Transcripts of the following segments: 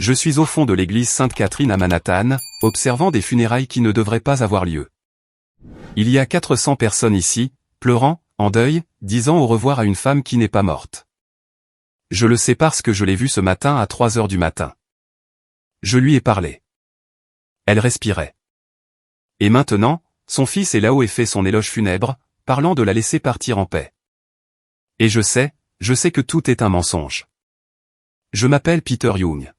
Je suis au fond de l'église Sainte-Catherine à Manhattan, observant des funérailles qui ne devraient pas avoir lieu. Il y a 400 personnes ici, pleurant, en deuil, disant au revoir à une femme qui n'est pas morte. Je le sais parce que je l'ai vue ce matin à 3 heures du matin. Je lui ai parlé. Elle respirait. Et maintenant, son fils est là-haut et fait son éloge funèbre, parlant de la laisser partir en paix. Et je sais que tout est un mensonge. Je m'appelle Peter Young.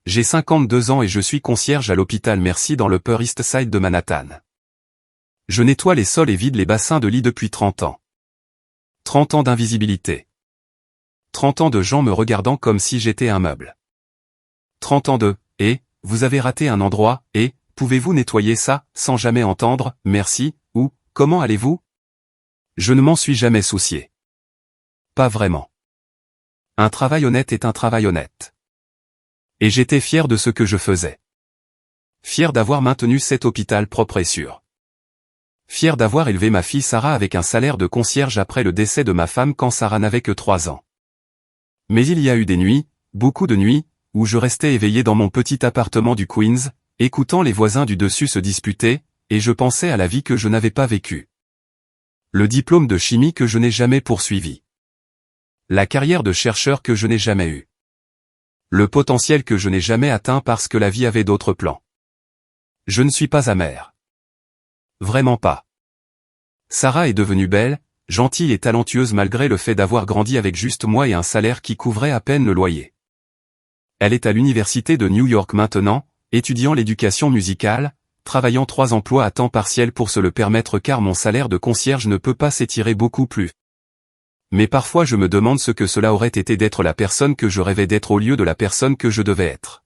J'ai 52 ans et je suis concierge à l'hôpital Mercy dans le Upper East Side de Manhattan. Je nettoie les sols et vide les bassins de lit depuis 30 ans. 30 ans d'invisibilité. 30 ans de gens me regardant comme si j'étais un meuble. 30 ans de « et, vous avez raté un endroit, et, pouvez-vous nettoyer ça, sans jamais entendre, merci, ou, comment allez-vous » Je ne m'en suis jamais soucié. Pas vraiment. Un travail honnête est un travail honnête. Et j'étais fier de ce que je faisais. Fier d'avoir maintenu cet hôpital propre et sûr. Fier d'avoir élevé ma fille Sarah avec un salaire de concierge après le décès de ma femme quand Sarah n'avait que 3 ans. Mais il y a eu des nuits, beaucoup de nuits, où je restais éveillé dans mon petit appartement du Queens, écoutant les voisins du dessus se disputer, et je pensais à la vie que je n'avais pas vécue. Le diplôme de chimie que je n'ai jamais poursuivi. La carrière de chercheur que je n'ai jamais eue. Le potentiel que je n'ai jamais atteint parce que la vie avait d'autres plans. Je ne suis pas amer. Vraiment pas. Sarah est devenue belle, gentille et talentueuse malgré le fait d'avoir grandi avec juste moi et un salaire qui couvrait à peine le loyer. Elle est à l'université de New York maintenant, étudiant l'éducation musicale, travaillant 3 emplois à temps partiel pour se le permettre car mon salaire de concierge ne peut pas s'étirer beaucoup plus. Mais parfois je me demande ce que cela aurait été d'être la personne que je rêvais d'être au lieu de la personne que je devais être.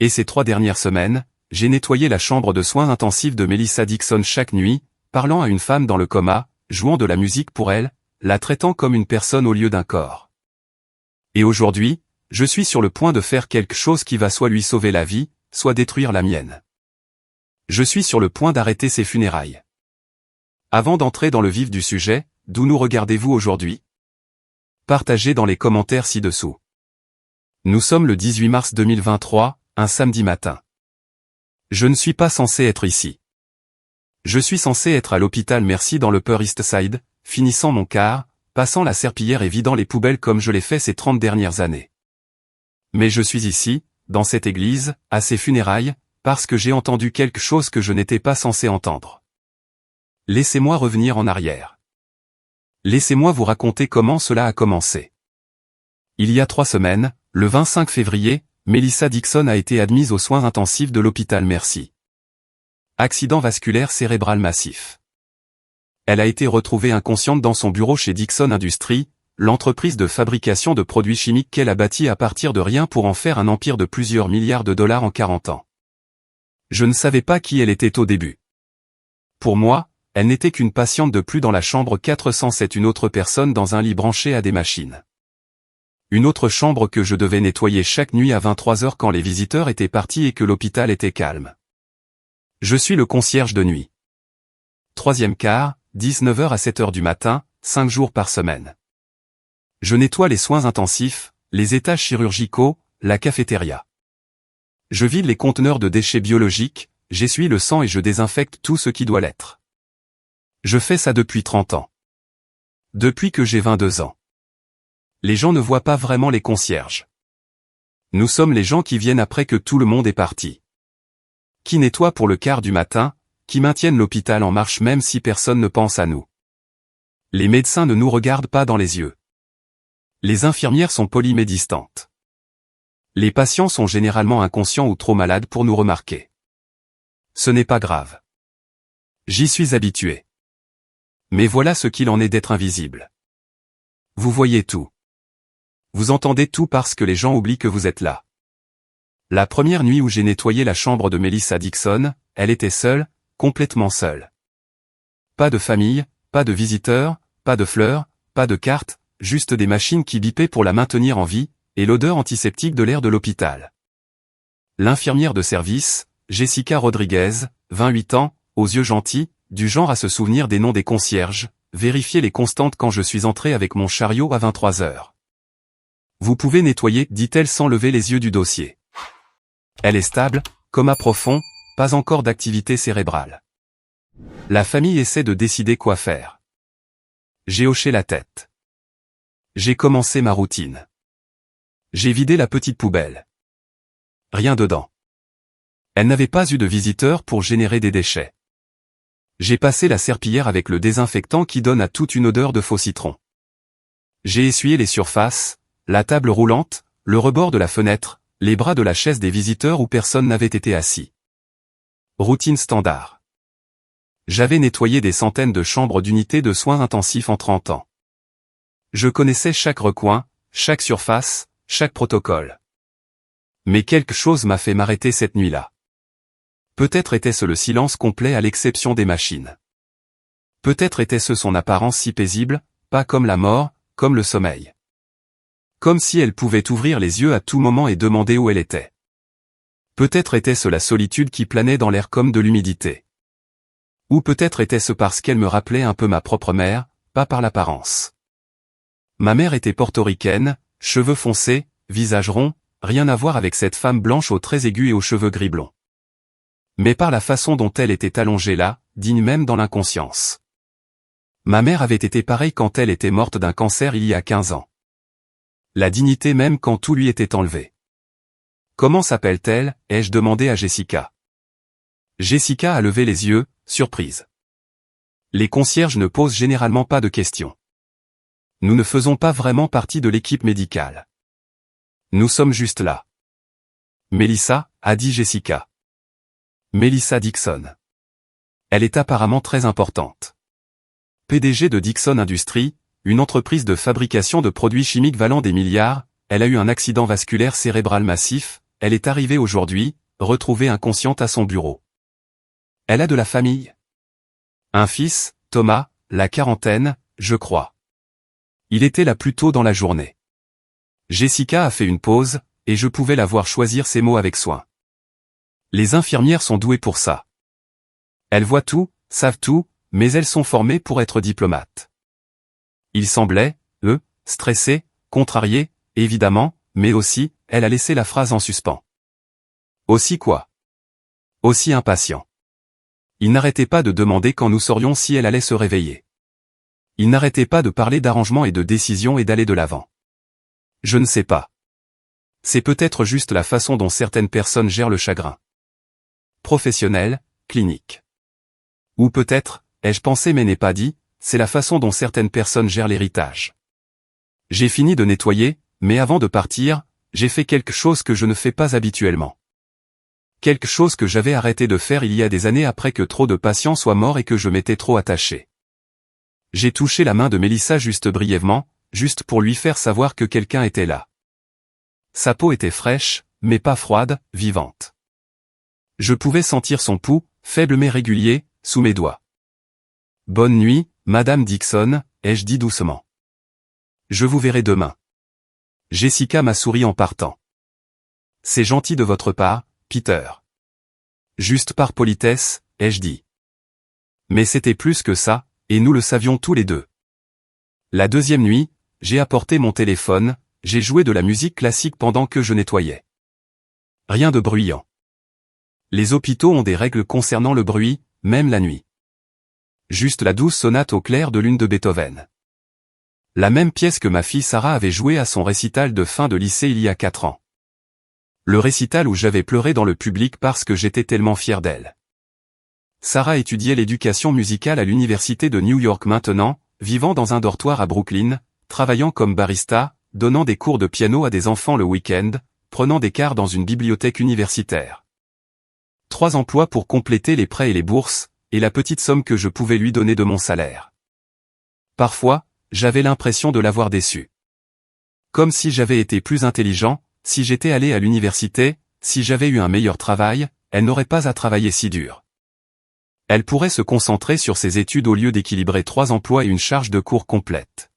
Et ces 3 dernières semaines, j'ai nettoyé la chambre de soins intensifs de Melissa Dixon chaque nuit, parlant à une femme dans le coma, jouant de la musique pour elle, la traitant comme une personne au lieu d'un corps. Et aujourd'hui, je suis sur le point de faire quelque chose qui va soit lui sauver la vie, soit détruire la mienne. Je suis sur le point d'arrêter ses funérailles. Avant d'entrer dans le vif du sujet, d'où nous regardez-vous aujourd'hui? Partagez dans les commentaires ci-dessous. Nous sommes le 18 mars 2023, un samedi matin. Je ne suis pas censé être ici. Je suis censé être à l'hôpital Mercy dans le Upper East Side, finissant mon quart, passant la serpillière et vidant les poubelles comme je l'ai fait ces 30 dernières années. Mais je suis ici, dans cette église, à ces funérailles, parce que j'ai entendu quelque chose que je n'étais pas censé entendre. Laissez-moi revenir en arrière. Laissez-moi vous raconter comment cela a commencé. Il y a 3 semaines, le 25 février, Melissa Dixon a été admise aux soins intensifs de l'hôpital Mercy. Accident vasculaire cérébral massif. Elle a été retrouvée inconsciente dans son bureau chez Dixon Industries, l'entreprise de fabrication de produits chimiques qu'elle a bâtie à partir de rien pour en faire un empire de plusieurs milliards de dollars en 40 ans. Je ne savais pas qui elle était au début. Pour moi, elle n'était qu'une patiente de plus dans la chambre 407, une autre personne dans un lit branché à des machines. Une autre chambre que je devais nettoyer chaque nuit à 23 heures quand les visiteurs étaient partis et que l'hôpital était calme. Je suis le concierge de nuit. 3e quart, 19 heures à 7 heures du matin, 5 jours par semaine. Je nettoie les soins intensifs, les étages chirurgicaux, la cafétéria. Je vide les conteneurs de déchets biologiques, j'essuie le sang et je désinfecte tout ce qui doit l'être. Je fais ça depuis 30 ans. Depuis que j'ai 22 ans. Les gens ne voient pas vraiment les concierges. Nous sommes les gens qui viennent après que tout le monde est parti. Qui nettoient pour le quart du matin, qui maintiennent l'hôpital en marche même si personne ne pense à nous. Les médecins ne nous regardent pas dans les yeux. Les infirmières sont polies mais distantes. Les patients sont généralement inconscients ou trop malades pour nous remarquer. Ce n'est pas grave. J'y suis habitué. Mais voilà ce qu'il en est d'être invisible. Vous voyez tout. Vous entendez tout parce que les gens oublient que vous êtes là. La première nuit où j'ai nettoyé la chambre de Melissa Dixon, elle était seule, complètement seule. Pas de famille, pas de visiteurs, pas de fleurs, pas de cartes, juste des machines qui bipaient pour la maintenir en vie, et l'odeur antiseptique de l'air de l'hôpital. L'infirmière de service, Jessica Rodriguez, 28 ans, aux yeux gentils, du genre à se souvenir des noms des concierges, vérifier les constantes quand je suis entré avec mon chariot à 23 heures. Vous pouvez nettoyer, dit-elle sans lever les yeux du dossier. Elle est stable, coma profond, pas encore d'activité cérébrale. La famille essaie de décider quoi faire. J'ai hoché la tête. J'ai commencé ma routine. J'ai vidé la petite poubelle. Rien dedans. Elle n'avait pas eu de visiteurs pour générer des déchets. J'ai passé la serpillière avec le désinfectant qui donne à toute une odeur de faux citron. J'ai essuyé les surfaces, la table roulante, le rebord de la fenêtre, les bras de la chaise des visiteurs où personne n'avait été assis. Routine standard. J'avais nettoyé des centaines de chambres d'unités de soins intensifs en 30 ans. Je connaissais chaque recoin, chaque surface, chaque protocole. Mais quelque chose m'a fait m'arrêter cette nuit-là. Peut-être était-ce le silence complet à l'exception des machines. Peut-être était-ce son apparence si paisible, pas comme la mort, comme le sommeil. Comme si elle pouvait ouvrir les yeux à tout moment et demander où elle était. Peut-être était-ce la solitude qui planait dans l'air comme de l'humidité. Ou peut-être était-ce parce qu'elle me rappelait un peu ma propre mère, pas par l'apparence. Ma mère était portoricaine, cheveux foncés, visage rond, rien à voir avec cette femme blanche aux traits aigus et aux cheveux gris blonds. Mais par la façon dont elle était allongée là, digne même dans l'inconscience. Ma mère avait été pareille quand elle était morte d'un cancer il y a 15 ans. La dignité même quand tout lui était enlevé. Comment s'appelle-t-elle, ai-je demandé à Jessica. Jessica a levé les yeux, surprise. Les concierges ne posent généralement pas de questions. Nous ne faisons pas vraiment partie de l'équipe médicale. Nous sommes juste là. Melissa, a dit Jessica. Melissa Dixon. Elle est apparemment très importante. PDG de Dixon Industries, une entreprise de fabrication de produits chimiques valant des milliards, elle a eu un accident vasculaire cérébral massif, elle est arrivée aujourd'hui, retrouvée inconsciente à son bureau. Elle a de la famille. Un fils, Thomas, la quarantaine, je crois. Il était là plus tôt dans la journée. Jessica a fait une pause, et je pouvais la voir choisir ses mots avec soin. Les infirmières sont douées pour ça. Elles voient tout, savent tout, mais elles sont formées pour être diplomates. Il semblait, stressé, contrarié, évidemment, mais aussi, elle a laissé la phrase en suspens. Aussi quoi? Aussi impatient. Il n'arrêtait pas de demander quand nous saurions si elle allait se réveiller. Il n'arrêtait pas de parler d'arrangement et de décision et d'aller de l'avant. Je ne sais pas. C'est peut-être juste la façon dont certaines personnes gèrent le chagrin. Professionnel, clinique. Ou peut-être, ai-je pensé mais n'ai pas dit, c'est la façon dont certaines personnes gèrent l'héritage. J'ai fini de nettoyer, mais avant de partir, j'ai fait quelque chose que je ne fais pas habituellement. Quelque chose que j'avais arrêté de faire il y a des années après que trop de patients soient morts et que je m'étais trop attaché. J'ai touché la main de Melissa juste brièvement, juste pour lui faire savoir que quelqu'un était là. Sa peau était fraîche, mais pas froide, vivante. Je pouvais sentir son pouls, faible mais régulier, sous mes doigts. « Bonne nuit, Madame Dixon », ai-je dit doucement. « Je vous verrai demain. » Jessica m'a souri en partant. « C'est gentil de votre part, Peter. » Juste par politesse, ai-je dit. Mais c'était plus que ça, et nous le savions tous les deux. La deuxième nuit, j'ai apporté mon téléphone, j'ai joué de la musique classique pendant que je nettoyais. Rien de bruyant. Les hôpitaux ont des règles concernant le bruit, même la nuit. Juste la douce sonate au clair de lune de Beethoven. La même pièce que ma fille Sarah avait jouée à son récital de fin de lycée il y a 4 ans. Le récital où j'avais pleuré dans le public parce que j'étais tellement fier d'elle. Sarah étudiait l'éducation musicale à l'université de New York maintenant, vivant dans un dortoir à Brooklyn, travaillant comme barista, donnant des cours de piano à des enfants le week-end, prenant des quarts dans une bibliothèque universitaire. 3 emplois pour compléter les prêts et les bourses, et la petite somme que je pouvais lui donner de mon salaire. Parfois, j'avais l'impression de l'avoir déçue. Comme si j'avais été plus intelligent, si j'étais allé à l'université, si j'avais eu un meilleur travail, elle n'aurait pas à travailler si dur. Elle pourrait se concentrer sur ses études au lieu d'équilibrer 3 emplois et une charge de cours complète.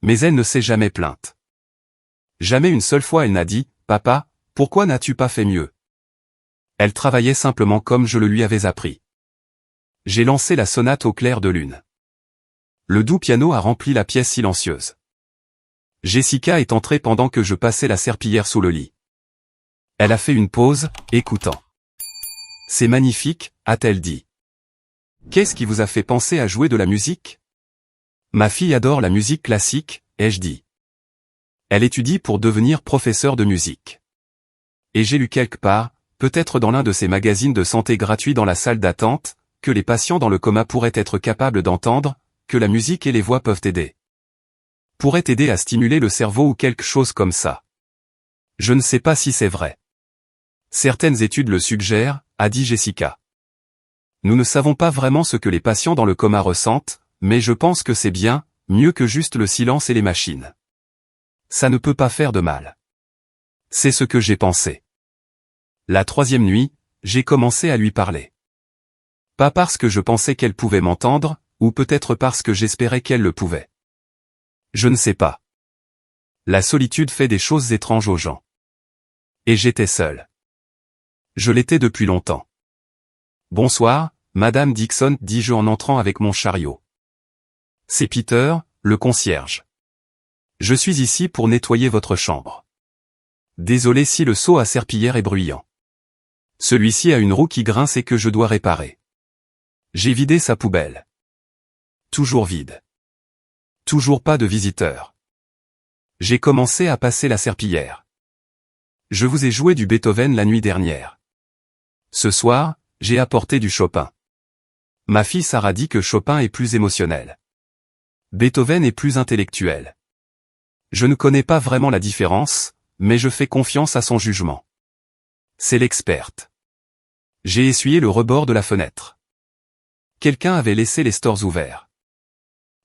Mais elle ne s'est jamais plainte. Jamais une seule fois elle n'a dit « Papa, pourquoi n'as-tu pas fait mieux ?» Elle travaillait simplement comme je le lui avais appris. J'ai lancé la sonate au clair de lune. Le doux piano a rempli la pièce silencieuse. Jessica est entrée pendant que je passais la serpillière sous le lit. Elle a fait une pause, écoutant. C'est magnifique, a-t-elle dit. Qu'est-ce qui vous a fait penser à jouer de la musique? Ma fille adore la musique classique, ai-je dit. Elle étudie pour devenir professeure de musique. Et j'ai lu quelque part, peut-être dans l'un de ces magazines de santé gratuits dans la salle d'attente, que les patients dans le coma pourraient être capables d'entendre, que la musique et les voix peuvent aider. Pourraient aider à stimuler le cerveau ou quelque chose comme ça. Je ne sais pas si c'est vrai. Certaines études le suggèrent, a dit Jessica. Nous ne savons pas vraiment ce que les patients dans le coma ressentent, mais je pense que c'est bien, mieux que juste le silence et les machines. Ça ne peut pas faire de mal. C'est ce que j'ai pensé. La troisième nuit, j'ai commencé à lui parler. Pas parce que je pensais qu'elle pouvait m'entendre, ou peut-être parce que j'espérais qu'elle le pouvait. Je ne sais pas. La solitude fait des choses étranges aux gens. Et j'étais seul. Je l'étais depuis longtemps. Bonsoir, Madame Dixon, dis-je en entrant avec mon chariot. C'est Peter, le concierge. Je suis ici pour nettoyer votre chambre. Désolé si le seau à serpillière est bruyant. Celui-ci a une roue qui grince et que je dois réparer. J'ai vidé sa poubelle. Toujours vide. Toujours pas de visiteurs. J'ai commencé à passer la serpillière. Je vous ai joué du Beethoven la nuit dernière. Ce soir, j'ai apporté du Chopin. Ma fille Sarah dit que Chopin est plus émotionnel. Beethoven est plus intellectuel. Je ne connais pas vraiment la différence, mais je fais confiance à son jugement. C'est l'experte. J'ai essuyé le rebord de la fenêtre. Quelqu'un avait laissé les stores ouverts.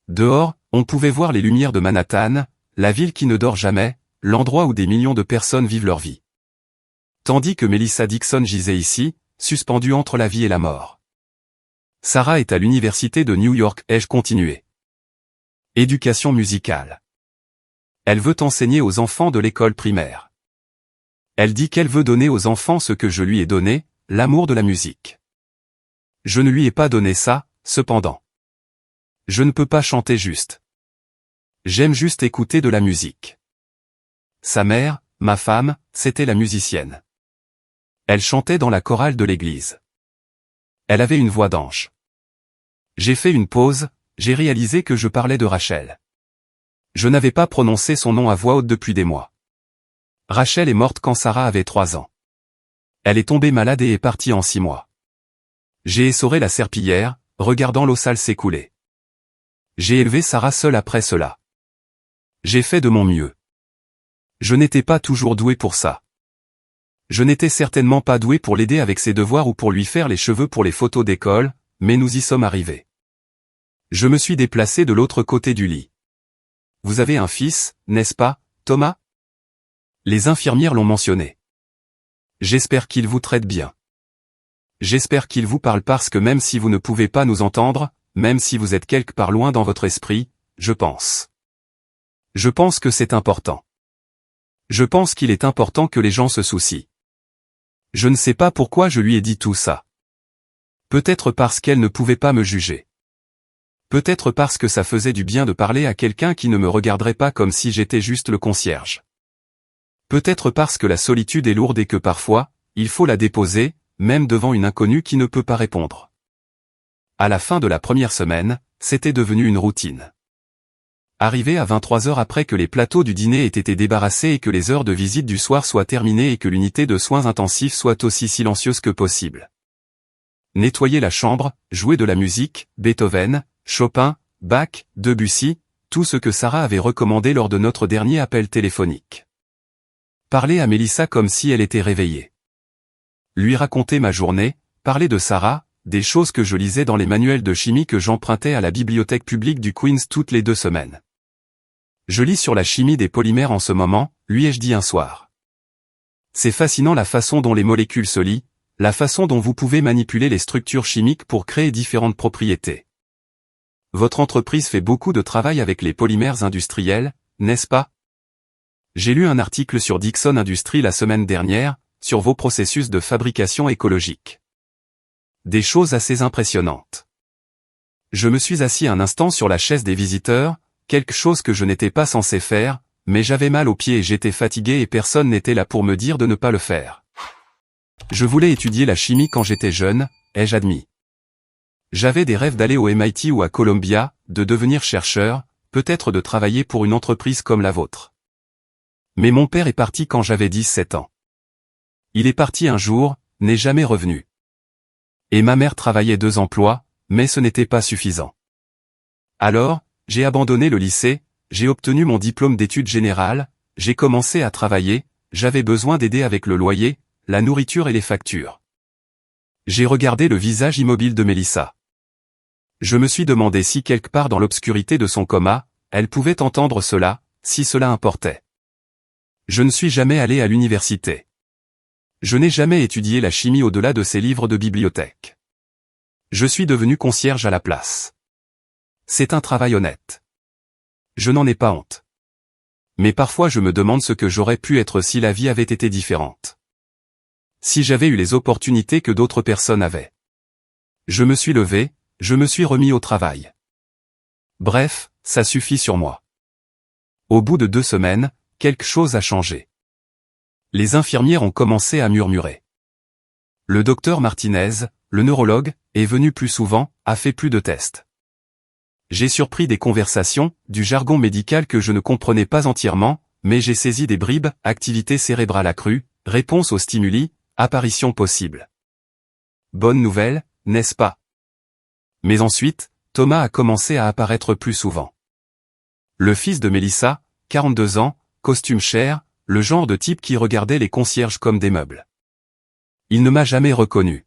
Dehors, on pouvait voir les lumières de Manhattan, la ville qui ne dort jamais, l'endroit où des millions de personnes vivent leur vie. Tandis que Melissa Dixon gisait ici, suspendue entre la vie et la mort. Sarah est à l'université de New York, ai-je continué. Éducation musicale. Elle veut enseigner aux enfants de l'école primaire. Elle dit qu'elle veut donner aux enfants ce que je lui ai donné, l'amour de la musique. Je ne lui ai pas donné ça, cependant. Je ne peux pas chanter juste. J'aime juste écouter de la musique. Sa mère, ma femme, c'était la musicienne. Elle chantait dans la chorale de l'église. Elle avait une voix d'ange. J'ai fait une pause, j'ai réalisé que je parlais de Rachel. Je n'avais pas prononcé son nom à voix haute depuis des mois. Rachel est morte quand Sarah avait 3 ans. Elle est tombée malade et est partie en 6 mois. J'ai essoré la serpillière, regardant l'eau sale s'écouler. J'ai élevé Sarah seule après cela. J'ai fait de mon mieux. Je n'étais pas toujours doué pour ça. Je n'étais certainement pas doué pour l'aider avec ses devoirs ou pour lui faire les cheveux pour les photos d'école, mais nous y sommes arrivés. Je me suis déplacé de l'autre côté du lit. Vous avez un fils, n'est-ce pas, Thomas? Les infirmières l'ont mentionné. J'espère qu'il vous traite bien. J'espère qu'il vous parle parce que même si vous ne pouvez pas nous entendre, même si vous êtes quelque part loin dans votre esprit, je pense. Je pense que c'est important. Je pense qu'il est important que les gens se soucient. Je ne sais pas pourquoi je lui ai dit tout ça. Peut-être parce qu'elle ne pouvait pas me juger. Peut-être parce que ça faisait du bien de parler à quelqu'un qui ne me regarderait pas comme si j'étais juste le concierge. Peut-être parce que la solitude est lourde et que parfois, il faut la déposer, même devant une inconnue qui ne peut pas répondre. À la fin de la première semaine, c'était devenu une routine. Arrivé à 23 heures après que les plateaux du dîner aient été débarrassés et que les heures de visite du soir soient terminées et que l'unité de soins intensifs soit aussi silencieuse que possible. Nettoyer la chambre, jouer de la musique, Beethoven, Chopin, Bach, Debussy, tout ce que Sarah avait recommandé lors de notre dernier appel téléphonique. Parler à Melissa comme si elle était réveillée. Lui raconter ma journée, parler de Sarah, des choses que je lisais dans les manuels de chimie que j'empruntais à la bibliothèque publique du Queens toutes les 2 semaines. Je lis sur la chimie des polymères en ce moment, lui ai-je dit un soir. C'est fascinant la façon dont les molécules se lient, la façon dont vous pouvez manipuler les structures chimiques pour créer différentes propriétés. Votre entreprise fait beaucoup de travail avec les polymères industriels, n'est-ce pas? J'ai lu un article sur Dixon Industries la semaine dernière, sur vos processus de fabrication écologique. Des choses assez impressionnantes. Je me suis assis un instant sur la chaise des visiteurs, quelque chose que je n'étais pas censé faire, mais j'avais mal aux pieds et j'étais fatigué et personne n'était là pour me dire de ne pas le faire. Je voulais étudier la chimie quand j'étais jeune, ai-je admis. J'avais des rêves d'aller au MIT ou à Columbia, de devenir chercheur, peut-être de travailler pour une entreprise comme la vôtre. Mais mon père est parti quand j'avais 17 ans. Il est parti un jour, n'est jamais revenu. Et ma mère travaillait 2 emplois, mais ce n'était pas suffisant. Alors, j'ai abandonné le lycée, j'ai obtenu mon diplôme d'études générales, j'ai commencé à travailler, j'avais besoin d'aider avec le loyer, la nourriture et les factures. J'ai regardé le visage immobile de Mélissa. Je me suis demandé si quelque part dans l'obscurité de son coma, elle pouvait entendre cela, si cela importait. Je ne suis jamais allé à l'université. Je n'ai jamais étudié la chimie au-delà de ces livres de bibliothèque. Je suis devenu concierge à la place. C'est un travail honnête. Je n'en ai pas honte. Mais parfois je me demande ce que j'aurais pu être si la vie avait été différente. Si j'avais eu les opportunités que d'autres personnes avaient. Je me suis levé, je me suis remis au travail. Bref, ça suffit sur moi. Au bout de 2 semaines, quelque chose a changé. Les infirmières ont commencé à murmurer. Le docteur Martinez, le neurologue, est venu plus souvent, a fait plus de tests. J'ai surpris des conversations, du jargon médical que je ne comprenais pas entièrement, mais j'ai saisi des bribes, activité cérébrale accrue, réponse aux stimuli, apparition possible. Bonne nouvelle, n'est-ce pas? Mais ensuite, Thomas a commencé à apparaître plus souvent. Le fils de Mélissa, 42 ans, costume cher, le genre de type qui regardait les concierges comme des meubles. Il ne m'a jamais reconnu.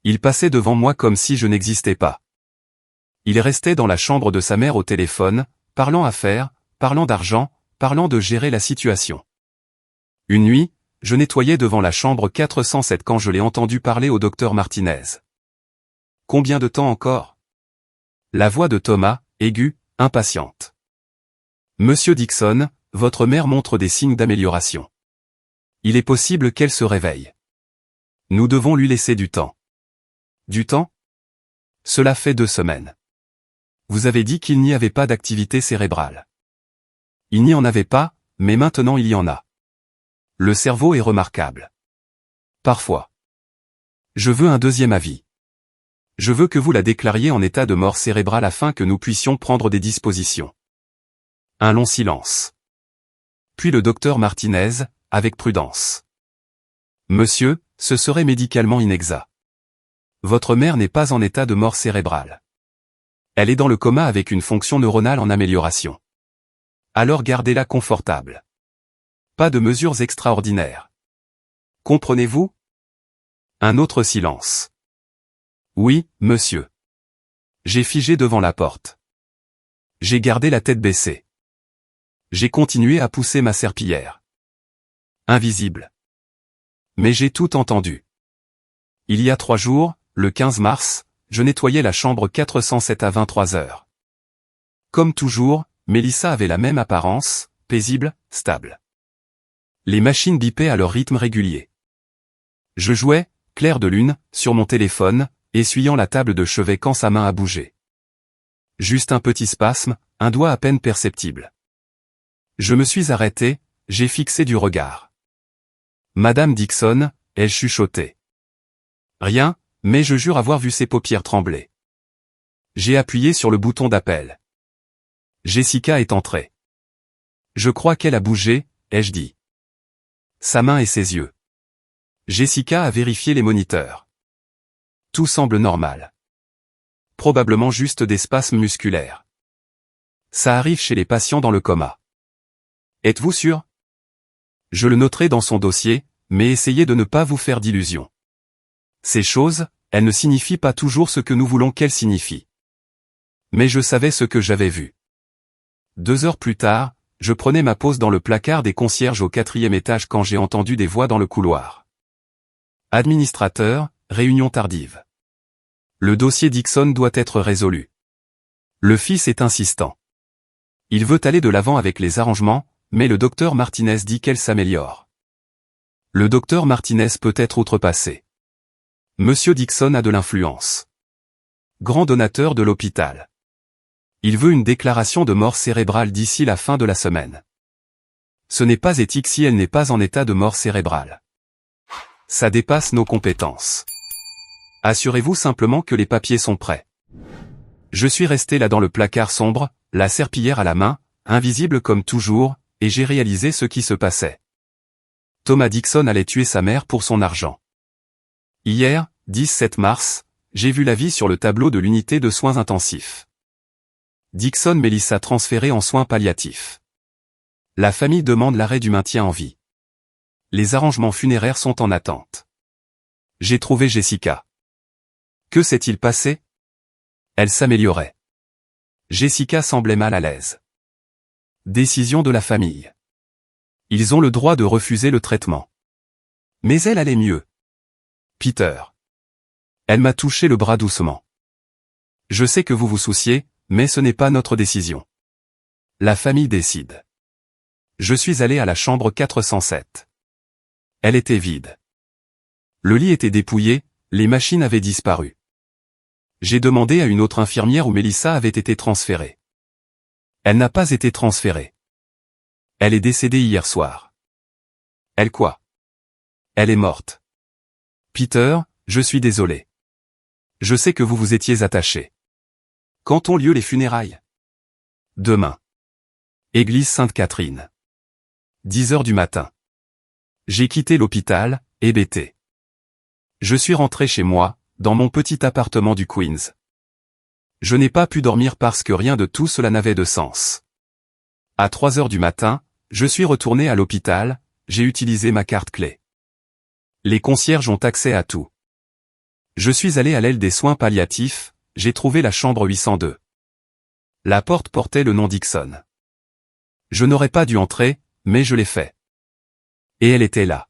Il passait devant moi comme si je n'existais pas. Il restait dans la chambre de sa mère au téléphone, parlant affaires, parlant d'argent, parlant de gérer la situation. Une nuit, je nettoyais devant la chambre 407 quand je l'ai entendu parler au docteur Martinez. Combien de temps encore? La voix de Thomas, aiguë, impatiente. Monsieur Dixon, votre mère montre des signes d'amélioration. Il est possible qu'elle se réveille. Nous devons lui laisser du temps. Du temps? Cela fait 2 semaines. Vous avez dit qu'il n'y avait pas d'activité cérébrale. Il n'y en avait pas, mais maintenant il y en a. Le cerveau est remarquable. Parfois. Je veux un 2e avis. Je veux que vous la déclariez en état de mort cérébrale afin que nous puissions prendre des dispositions. Un long silence. Puis le docteur Martinez, avec prudence. Monsieur, ce serait médicalement inexact. Votre mère n'est pas en état de mort cérébrale. Elle est dans le coma avec une fonction neuronale en amélioration. Alors gardez-la confortable. Pas de mesures extraordinaires. Comprenez-vous? Un autre silence. Oui, monsieur. J'ai figé devant la porte. J'ai gardé la tête baissée. J'ai continué à pousser ma serpillière. Invisible. Mais j'ai tout entendu. Il y a 3 jours, le 15 mars, je nettoyais la chambre 407 à 23 heures. Comme toujours, Mélissa avait la même apparence, paisible, stable. Les machines bipaient à leur rythme régulier. Je jouais, clair de lune, sur mon téléphone, essuyant la table de chevet quand sa main a bougé. Juste un petit spasme, un doigt à peine perceptible. Je me suis arrêté, j'ai fixé du regard. Madame Dixon, ai-je chuchoté. Rien, mais je jure avoir vu ses paupières trembler. J'ai appuyé sur le bouton d'appel. Jessica est entrée. Je crois qu'elle a bougé, ai-je dit. Sa main et ses yeux. Jessica a vérifié les moniteurs. Tout semble normal. Probablement juste des spasmes musculaires. Ça arrive chez les patients dans le coma. Êtes-vous sûr? Je le noterai dans son dossier, mais essayez de ne pas vous faire d'illusions. Ces choses, elles ne signifient pas toujours ce que nous voulons qu'elles signifient. Mais je savais ce que j'avais vu. 2 heures plus tard, je prenais ma pause dans le placard des concierges au 4e étage quand j'ai entendu des voix dans le couloir. Administrateur, réunion tardive. Le dossier Dixon doit être résolu. Le fils est insistant. Il veut aller de l'avant avec les arrangements, mais le docteur Martinez dit qu'elle s'améliore. Le docteur Martinez peut être outrepassé. Monsieur Dixon a de l'influence. Grand donateur de l'hôpital. Il veut une déclaration de mort cérébrale d'ici la fin de la semaine. Ce n'est pas éthique si elle n'est pas en état de mort cérébrale. Ça dépasse nos compétences. Assurez-vous simplement que les papiers sont prêts. Je suis resté là dans le placard sombre, la serpillière à la main, invisible comme toujours, et j'ai réalisé ce qui se passait. Thomas Dixon allait tuer sa mère pour son argent. Hier, 17 mars, j'ai vu l'avis sur le tableau de l'unité de soins intensifs. Dixon Melissa transférée en soins palliatifs. La famille demande l'arrêt du maintien en vie. Les arrangements funéraires sont en attente. J'ai trouvé Jessica. Que s'est-il passé? Elle s'améliorait. Jessica semblait mal à l'aise. Décision de la famille. Ils ont le droit de refuser le traitement. Mais elle allait mieux. Peter. Elle m'a touché le bras doucement. Je sais que vous vous souciez, mais ce n'est pas notre décision. La famille décide. Je suis allé à la chambre 407. Elle était vide. Le lit était dépouillé, les machines avaient disparu. J'ai demandé à une autre infirmière où Melissa avait été transférée. Elle n'a pas été transférée. Elle est décédée hier soir. Elle quoi? Elle est morte. Peter, je suis désolé. Je sais que vous vous étiez attaché. Quand ont lieu les funérailles? Demain. Église Sainte-Catherine. 10 heures du matin. J'ai quitté l'hôpital, hébété. Je suis rentré chez moi, dans mon petit appartement du Queens. Je n'ai pas pu dormir parce que rien de tout cela n'avait de sens. À 3 heures du matin, je suis retourné à l'hôpital, j'ai utilisé ma carte clé. Les concierges ont accès à tout. Je suis allé à l'aile des soins palliatifs, j'ai trouvé la chambre 802. La porte portait le nom Dixon. Je n'aurais pas dû entrer, mais je l'ai fait. Et elle était là.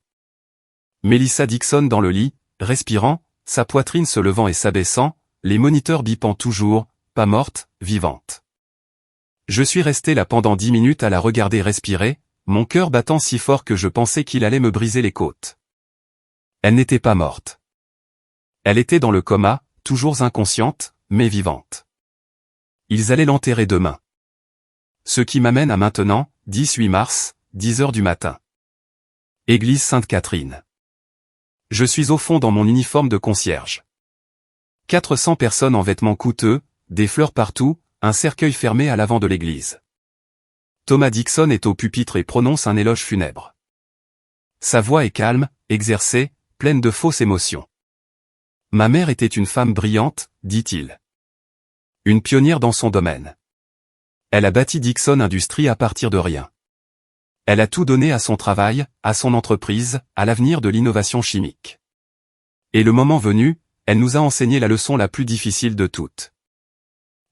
Melissa Dixon dans le lit, respirant, sa poitrine se levant et s'abaissant, les moniteurs bipant toujours, pas morte, vivante. Je suis resté là pendant 10 minutes à la regarder respirer, mon cœur battant si fort que je pensais qu'il allait me briser les côtes. Elle n'était pas morte. Elle était dans le coma, toujours inconsciente, mais vivante. Ils allaient l'enterrer demain. Ce qui m'amène à maintenant, 18 mars, 10 heures du matin. Église Sainte-Catherine. Je suis au fond dans mon uniforme de concierge. 400 personnes en vêtements coûteux, des fleurs partout, un cercueil fermé à l'avant de l'église. Thomas Dixon est au pupitre et prononce un éloge funèbre. Sa voix est calme, exercée, pleine de fausses émotions. Ma mère était une femme brillante, dit-il. Une pionnière dans son domaine. Elle a bâti Dixon Industries à partir de rien. Elle a tout donné à son travail, à son entreprise, à l'avenir de l'innovation chimique. Et le moment venu, elle nous a enseigné la leçon la plus difficile de toutes.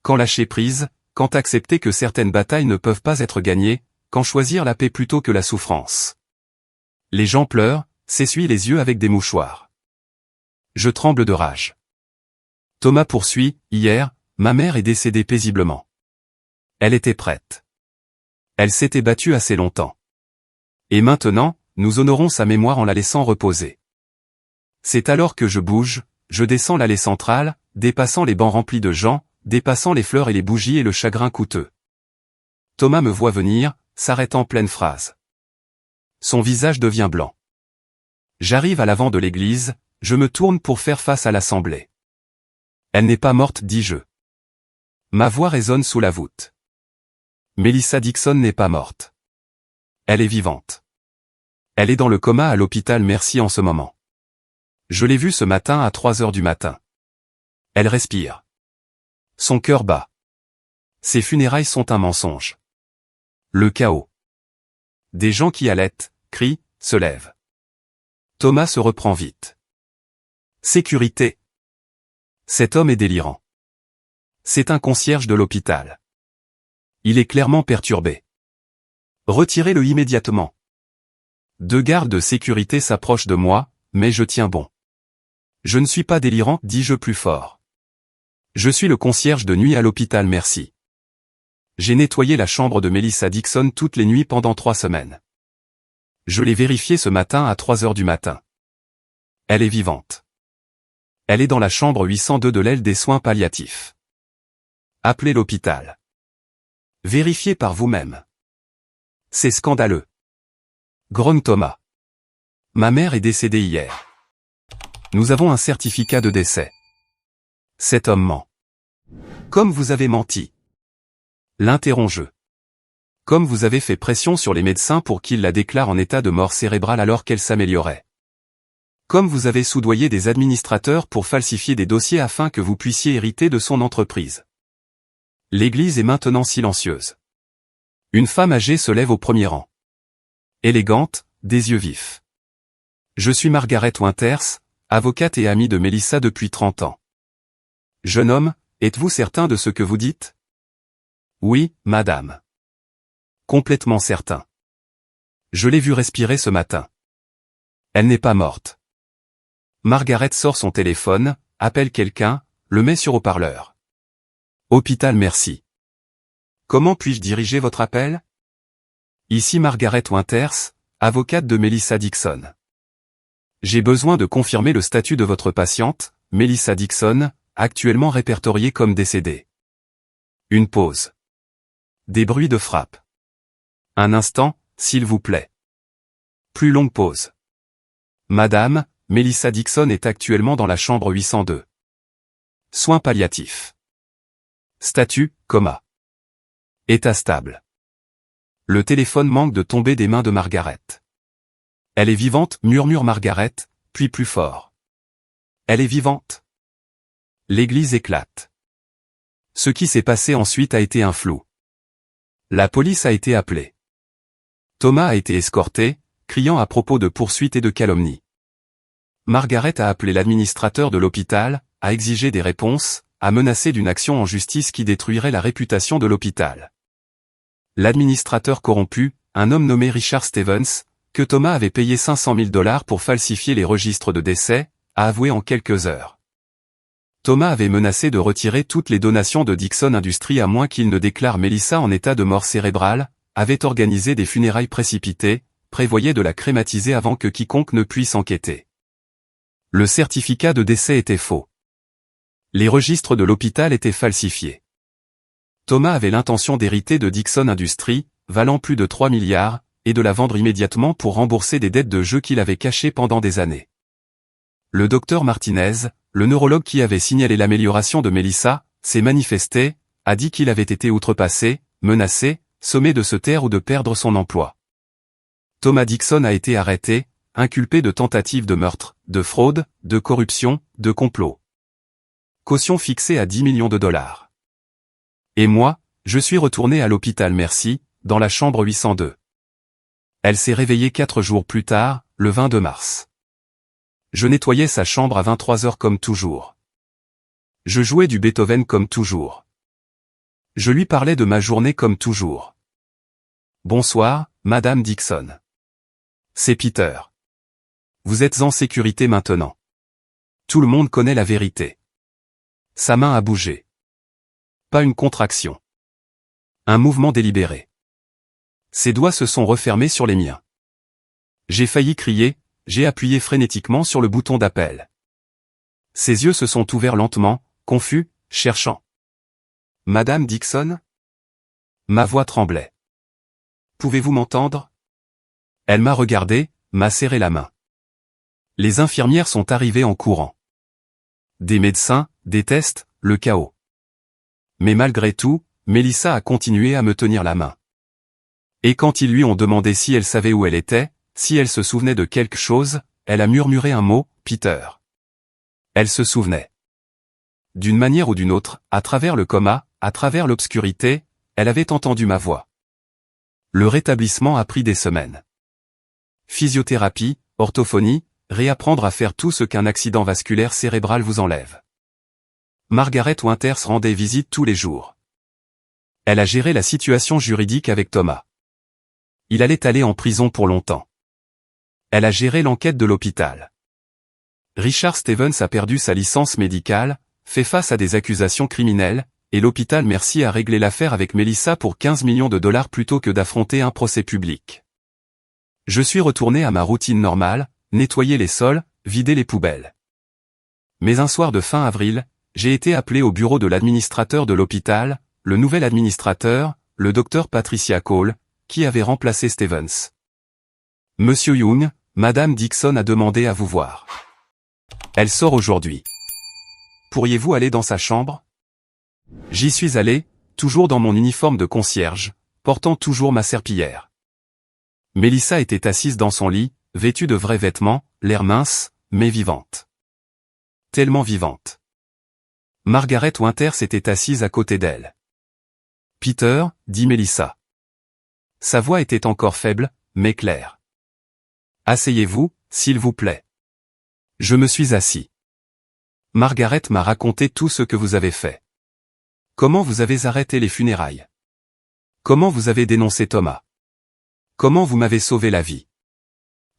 Quand lâcher prise, quand accepter que certaines batailles ne peuvent pas être gagnées, quand choisir la paix plutôt que la souffrance. Les gens pleurent, s'essuient les yeux avec des mouchoirs. Je tremble de rage. Thomas poursuit, hier, ma mère est décédée paisiblement. Elle était prête. Elle s'était battue assez longtemps. Et maintenant, nous honorons sa mémoire en la laissant reposer. C'est alors que je bouge, je descends l'allée centrale, dépassant les bancs remplis de gens, dépassant les fleurs et les bougies et le chagrin coûteux. Thomas me voit venir, s'arrête en pleine phrase. Son visage devient blanc. J'arrive à l'avant de l'église, je me tourne pour faire face à l'assemblée. Elle n'est pas morte, dis-je. Ma voix résonne sous la voûte. Melissa Dixon n'est pas morte. Elle est vivante. Elle est dans le coma à l'hôpital Merci en ce moment. Je l'ai vue ce matin à 3 heures du matin. Elle respire. Son cœur bat. Ses funérailles sont un mensonge. Le chaos. Des gens qui halètent, crient, se lèvent. Thomas se reprend vite. Sécurité. Cet homme est délirant. C'est un concierge de l'hôpital. Il est clairement perturbé. Retirez-le immédiatement. 2 gardes de sécurité s'approchent de moi, mais je tiens bon. Je ne suis pas délirant, dis-je plus fort. Je suis le concierge de nuit à l'hôpital Merci. J'ai nettoyé la chambre de Melissa Dixon toutes les nuits pendant 3 semaines. Je l'ai vérifiée ce matin à 3 heures du matin. Elle est vivante. Elle est dans la chambre 802 de l'aile des soins palliatifs. Appelez l'hôpital. Vérifiez par vous-même. C'est scandaleux. Grogne Thomas. Ma mère est décédée hier. Nous avons un certificat de décès. Cet homme ment. Comme vous avez menti. L'interroge. Comme vous avez fait pression sur les médecins pour qu'ils la déclarent en état de mort cérébrale alors qu'elle s'améliorait. Comme vous avez soudoyé des administrateurs pour falsifier des dossiers afin que vous puissiez hériter de son entreprise. L'église est maintenant silencieuse. Une femme âgée se lève au premier rang. Élégante, des yeux vifs. Je suis Margaret Winters, avocate et amie de Melissa depuis 30 ans. Jeune homme, êtes-vous certain de ce que vous dites? Oui, madame. Complètement certain. Je l'ai vue respirer ce matin. Elle n'est pas morte. Margaret sort son téléphone, appelle quelqu'un, le met sur haut-parleur. Hôpital merci. Comment puis-je diriger votre appel? Ici Margaret Winters, avocate de Melissa Dixon. J'ai besoin de confirmer le statut de votre patiente, Melissa Dixon, actuellement répertoriée comme décédée. Une pause. Des bruits de frappe. Un instant, s'il vous plaît. Plus longue pause. Madame, Melissa Dixon est actuellement dans la chambre 802. Soins palliatifs. Statut, coma. État stable. Le téléphone manque de tomber des mains de Margaret. Elle est vivante, murmure Margaret, puis plus fort. Elle est vivante. L'église éclate. Ce qui s'est passé ensuite a été un flou. La police a été appelée. Thomas a été escorté, criant à propos de poursuites et de calomnies. Margaret a appelé l'administrateur de l'hôpital, a exigé des réponses, a menacé d'une action en justice qui détruirait la réputation de l'hôpital. L'administrateur corrompu, un homme nommé Richard Stevens, que Thomas avait payé $500 000 pour falsifier les registres de décès, a avoué en quelques heures. Thomas avait menacé de retirer toutes les donations de Dixon Industries à moins qu'il ne déclare Melissa en état de mort cérébrale, avait organisé des funérailles précipitées, prévoyait de la crématiser avant que quiconque ne puisse enquêter. Le certificat de décès était faux. Les registres de l'hôpital étaient falsifiés. Thomas avait l'intention d'hériter de Dixon Industries, valant plus de 3 milliards, et de la vendre immédiatement pour rembourser des dettes de jeu qu'il avait cachées pendant des années. Le docteur Martinez, le neurologue qui avait signalé l'amélioration de Melissa, s'est manifesté, a dit qu'il avait été outrepassé, menacé, sommé de se taire ou de perdre son emploi. Thomas Dixon a été arrêté, inculpé de tentative de meurtre, de fraude, de corruption, de complot. Caution fixée à $10 millions. Et moi, je suis retourné à l'hôpital Merci, dans la chambre 802. Elle s'est réveillée 4 jours plus tard, le 22 mars. Je nettoyais sa chambre à 23 heures comme toujours. Je jouais du Beethoven comme toujours. Je lui parlais de ma journée comme toujours. Bonsoir, Madame Dixon. C'est Peter. Vous êtes en sécurité maintenant. Tout le monde connaît la vérité. Sa main a bougé. Pas une contraction. Un mouvement délibéré. Ses doigts se sont refermés sur les miens. J'ai failli crier, j'ai appuyé frénétiquement sur le bouton d'appel. Ses yeux se sont ouverts lentement, confus, cherchant. Madame Dixon? Ma voix tremblait. Pouvez-vous m'entendre? Elle m'a regardé, m'a serré la main. Les infirmières sont arrivées en courant. Des médecins, des tests, le chaos. Mais malgré tout, Melissa a continué à me tenir la main. Et quand ils lui ont demandé si elle savait où elle était, si elle se souvenait de quelque chose, elle a murmuré un mot, Peter. Elle se souvenait. D'une manière ou d'une autre, à travers le coma, à travers l'obscurité, elle avait entendu ma voix. Le rétablissement a pris des semaines. Physiothérapie, orthophonie, réapprendre à faire tout ce qu'un accident vasculaire cérébral vous enlève. Margaret Winters rendait visite tous les jours. Elle a géré la situation juridique avec Thomas. Il allait aller en prison pour longtemps. Elle a géré l'enquête de l'hôpital. Richard Stevens a perdu sa licence médicale, fait face à des accusations criminelles, et l'hôpital Merci a réglé l'affaire avec Melissa pour $15 millions plutôt que d'affronter un procès public. Je suis retourné à ma routine normale, nettoyer les sols, vider les poubelles. Mais un soir de fin avril, j'ai été appelé au bureau de l'administrateur de l'hôpital, le nouvel administrateur, le docteur Patricia Cole, qui avait remplacé Stevens. Monsieur Young, Madame Dixon a demandé à vous voir. Elle sort aujourd'hui. Pourriez-vous aller dans sa chambre? J'y suis allé, toujours dans mon uniforme de concierge, portant toujours ma serpillière. Mélissa était assise dans son lit, vêtue de vrais vêtements, l'air mince, mais vivante. Tellement vivante. Margaret Winters était assise à côté d'elle. Peter, dit Mélissa. Sa voix était encore faible, mais claire. Asseyez-vous, s'il vous plaît. Je me suis assis. Margaret m'a raconté tout ce que vous avez fait. Comment vous avez arrêté les funérailles. Comment vous avez dénoncé Thomas. Comment vous m'avez sauvé la vie.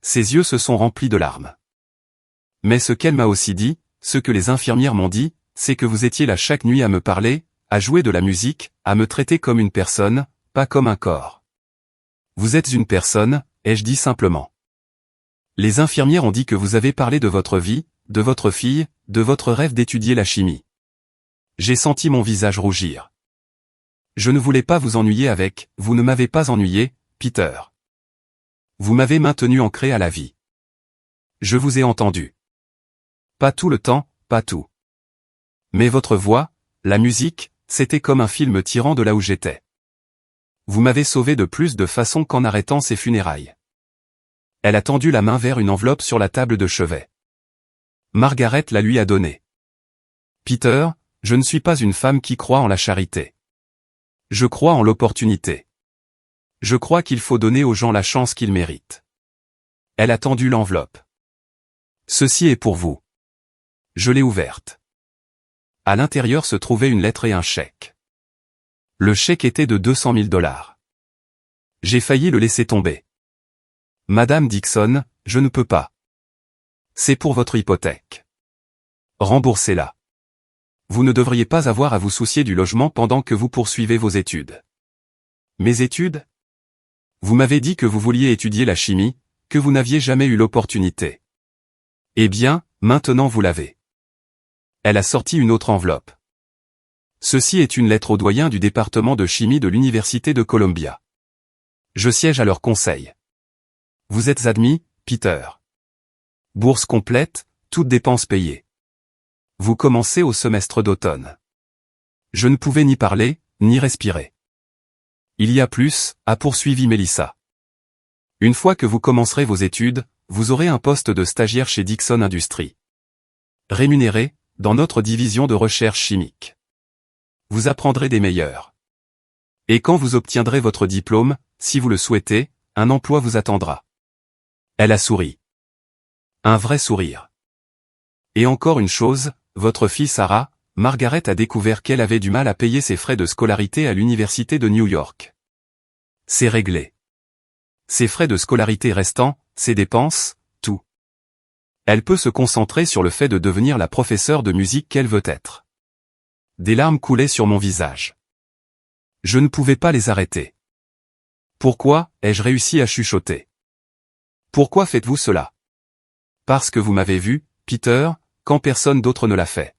Ses yeux se sont remplis de larmes. Mais ce qu'elle m'a aussi dit, ce que les infirmières m'ont dit, c'est que vous étiez là chaque nuit à me parler, à jouer de la musique, à me traiter comme une personne, pas comme un corps. Vous êtes une personne, ai-je dit simplement. Les infirmières ont dit que vous avez parlé de votre vie, de votre fille, de votre rêve d'étudier la chimie. J'ai senti mon visage rougir. Je ne voulais pas vous ennuyer avec, vous ne m'avez pas ennuyé, Peter. Vous m'avez maintenu ancré à la vie. Je vous ai entendu. Pas tout le temps, pas tout. Mais votre voix, la musique, c'était comme un film tirant de là où j'étais. Vous m'avez sauvé de plus de façons qu'en arrêtant ces funérailles. Elle a tendu la main vers une enveloppe sur la table de chevet. Margaret la lui a donnée. Peter, je ne suis pas une femme qui croit en la charité. Je crois en l'opportunité. Je crois qu'il faut donner aux gens la chance qu'ils méritent. Elle a tendu l'enveloppe. Ceci est pour vous. Je l'ai ouverte. À l'intérieur se trouvait une lettre et un chèque. Le chèque était de $200 000. J'ai failli le laisser tomber. Madame Dixon, je ne peux pas. C'est pour votre hypothèque. Remboursez-la. Vous ne devriez pas avoir à vous soucier du logement pendant que vous poursuivez vos études. Mes études? Vous m'avez dit que vous vouliez étudier la chimie, que vous n'aviez jamais eu l'opportunité. Eh bien, maintenant vous l'avez. Elle a sorti une autre enveloppe. Ceci est une lettre au doyen du département de chimie de l'Université de Columbia. Je siège à leur conseil. Vous êtes admis, Peter. Bourse complète, toutes dépenses payées. Vous commencez au semestre d'automne. Je ne pouvais ni parler, ni respirer. Il y a plus, a poursuivi Mélissa. Une fois que vous commencerez vos études, vous aurez un poste de stagiaire chez Dixon Industries. Rémunéré, dans notre division de recherche chimique. Vous apprendrez des meilleurs. Et quand vous obtiendrez votre diplôme, si vous le souhaitez, un emploi vous attendra. Elle a souri. Un vrai sourire. Et encore une chose, votre fille Sarah, Margaret a découvert qu'elle avait du mal à payer ses frais de scolarité à l'université de New York. C'est réglé. Ses frais de scolarité restants, ses dépenses, tout. Elle peut se concentrer sur le fait de devenir la professeure de musique qu'elle veut être. Des larmes coulaient sur mon visage. Je ne pouvais pas les arrêter. Pourquoi ai-je réussi à chuchoter? Pourquoi faites-vous cela? Parce que vous m'avez vu, Peter, quand personne d'autre ne l'a fait.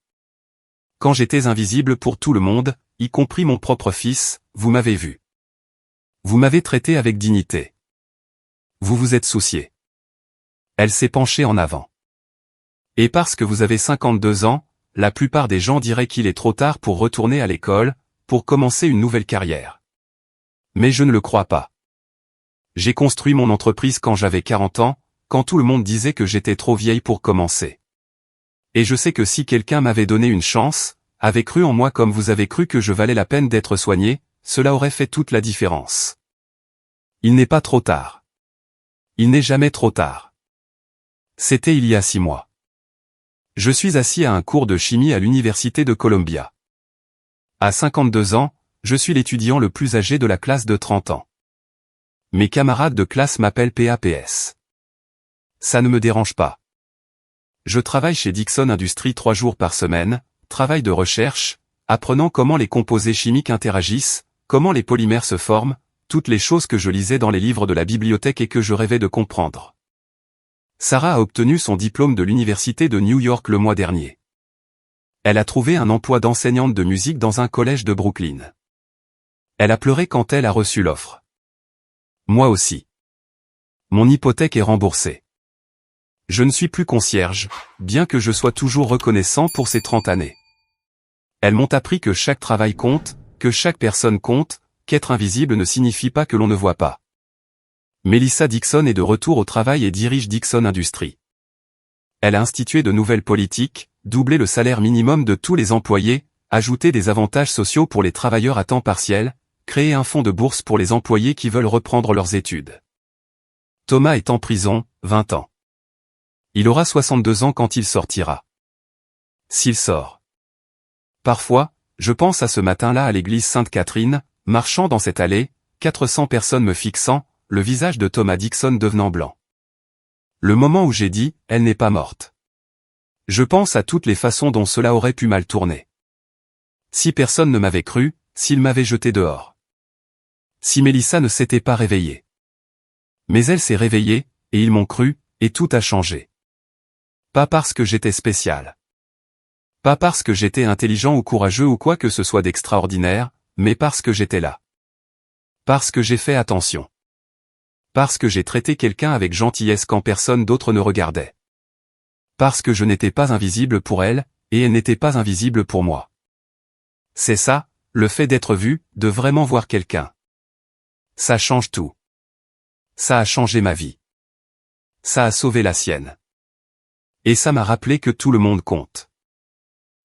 Quand j'étais invisible pour tout le monde, y compris mon propre fils, vous m'avez vu. Vous m'avez traité avec dignité. Vous vous êtes soucié. Elle s'est penchée en avant. Et parce que vous avez 52 ans, la plupart des gens diraient qu'il est trop tard pour retourner à l'école, pour commencer une nouvelle carrière. Mais je ne le crois pas. J'ai construit mon entreprise quand j'avais 40 ans, quand tout le monde disait que j'étais trop vieille pour commencer. Et je sais que si quelqu'un m'avait donné une chance, avait cru en moi comme vous avez cru que je valais la peine d'être soigné, cela aurait fait toute la différence. Il n'est pas trop tard. Il n'est jamais trop tard. C'était il y a 6 mois. Je suis assis à un cours de chimie à l'Université de Columbia. À 52 ans, je suis l'étudiant le plus âgé de la classe de 30 ans. Mes camarades de classe m'appellent PAPS. Ça ne me dérange pas. Je travaille chez Dixon Industries 3 jours par semaine, travail de recherche, apprenant comment les composés chimiques interagissent, comment les polymères se forment, toutes les choses que je lisais dans les livres de la bibliothèque et que je rêvais de comprendre. Sarah a obtenu son diplôme de l'Université de New York le mois dernier. Elle a trouvé un emploi d'enseignante de musique dans un collège de Brooklyn. Elle a pleuré quand elle a reçu l'offre. Moi aussi. Mon hypothèque est remboursée. Je ne suis plus concierge, bien que je sois toujours reconnaissant pour ces 30 années. Elles m'ont appris que chaque travail compte, que chaque personne compte, qu'être invisible ne signifie pas que l'on ne voit pas. Melissa Dixon est de retour au travail et dirige Dixon Industries. Elle a institué de nouvelles politiques, doublé le salaire minimum de tous les employés, ajouté des avantages sociaux pour les travailleurs à temps partiel, créé un fonds de bourse pour les employés qui veulent reprendre leurs études. Thomas est en prison, 20 ans. Il aura 62 ans quand il sortira. S'il sort. Parfois, je pense à ce matin-là à l'église Sainte-Catherine, marchant dans cette allée, 400 personnes me fixant, le visage de Thomas Dixon devenant blanc. Le moment où j'ai dit, elle n'est pas morte. Je pense à toutes les façons dont cela aurait pu mal tourner. Si personne ne m'avait cru, s'il m'avait jeté dehors. Si Melissa ne s'était pas réveillée. Mais elle s'est réveillée, et ils m'ont cru, et tout a changé. Pas parce que j'étais spécial. Pas parce que j'étais intelligent ou courageux ou quoi que ce soit d'extraordinaire, mais parce que j'étais là. Parce que j'ai fait attention. Parce que j'ai traité quelqu'un avec gentillesse quand personne d'autre ne regardait. Parce que je n'étais pas invisible pour elle, et elle n'était pas invisible pour moi. C'est ça, le fait d'être vu, de vraiment voir quelqu'un. Ça change tout. Ça a changé ma vie. Ça a sauvé la sienne. Et ça m'a rappelé que tout le monde compte.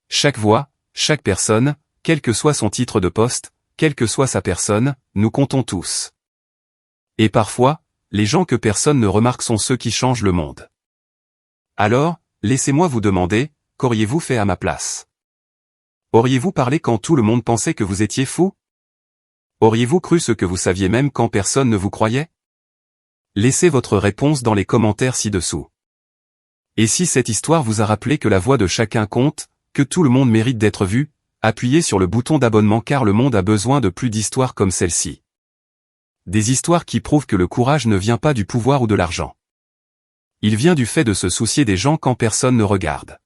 Chaque voix, chaque personne, quel que soit son titre de poste, quelle que soit sa personne, nous comptons tous. Et parfois, les gens que personne ne remarque sont ceux qui changent le monde. Alors, laissez-moi vous demander, qu'auriez-vous fait à ma place? Auriez-vous parlé quand tout le monde pensait que vous étiez fou? Auriez-vous cru ce que vous saviez même quand personne ne vous croyait? Laissez votre réponse dans les commentaires ci-dessous. Et si cette histoire vous a rappelé que la voix de chacun compte, que tout le monde mérite d'être vu, appuyez sur le bouton d'abonnement car le monde a besoin de plus d'histoires comme celle-ci. Des histoires qui prouvent que le courage ne vient pas du pouvoir ou de l'argent. Il vient du fait de se soucier des gens quand personne ne regarde.